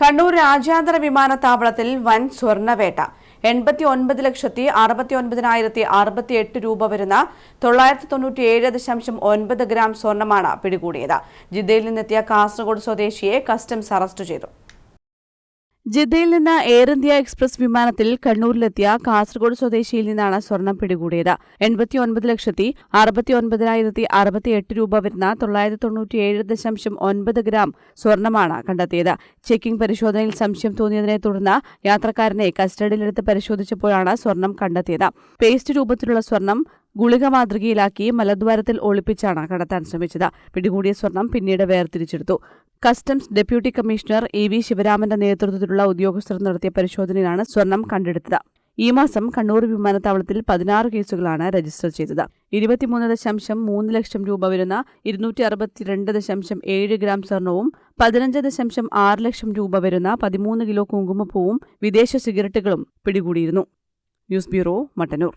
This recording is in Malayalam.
കണ്ണൂർ രാജ്യാന്തര വിമാനത്താവളത്തിൽ വൻ സ്വർണ്ണവേട്ട. 89,69,068 രൂപ വരുന്ന 997.9 ഗ്രാം സ്വർണ്ണമാണ് പിടികൂടിയത്. ജിദ്ദയിൽ നിന്നെത്തിയ കാസർഗോഡ് സ്വദേശിയെ കസ്റ്റംസ് അറസ്റ്റ് ചെയ്തു. ജിദ്ദയിൽ നിന്ന് എയർ ഇന്ത്യ എക്സ്പ്രസ് വിമാനത്തിൽ കണ്ണൂരിലെത്തിയ കാസർഗോഡ് സ്വദേശിയിൽ നിന്നാണ് സ്വർണം പിടികൂടിയത്. 89,69,068 രൂപ വരുന്ന 997.9 ഗ്രാം സ്വർണമാണ് കണ്ടെത്തിയത്. ചെക്കിംഗ് പരിശോധനയിൽ സംശയം തോന്നിയതിനെ തുടർന്ന് യാത്രക്കാരനെ കസ്റ്റഡിയിലെടുത്ത് പരിശോധിച്ചപ്പോഴാണ് സ്വർണം കണ്ടെത്തിയത്. പേസ്റ്റ് രൂപത്തിലുള്ള സ്വർണം ഗുളിക മാതൃകയിലാക്കി മലദ്വാരത്തിൽ ഒളിപ്പിച്ചാണ് കടത്താൻ ശ്രമിച്ചത്. പിടികൂടിയ സ്വർണം പിന്നീട് വേർതിരിച്ചെടുത്തു. കസ്റ്റംസ് ഡെപ്യൂട്ടി കമ്മീഷണർ EV ശിവരാമന്റെ നേതൃത്വത്തിലുള്ള ഉദ്യോഗസ്ഥർ നടത്തിയ പരിശോധനയിലാണ് സ്വർണം കണ്ടെടുത്തത്. ഈ മാസം കണ്ണൂർ വിമാനത്താവളത്തിൽ 16 കേസുകളാണ് രജിസ്റ്റർ ചെയ്തത്. 23.3 ലക്ഷം രൂപ വരുന്ന 262.7 ഗ്രാം സ്വർണവും 15.6 ലക്ഷം രൂപ വരുന്ന 13 കിലോ കുങ്കുമപ്പൂവും വിദേശ സിഗരറ്റുകളും പിടികൂടിയിരുന്നു. News bureau, Mattannur.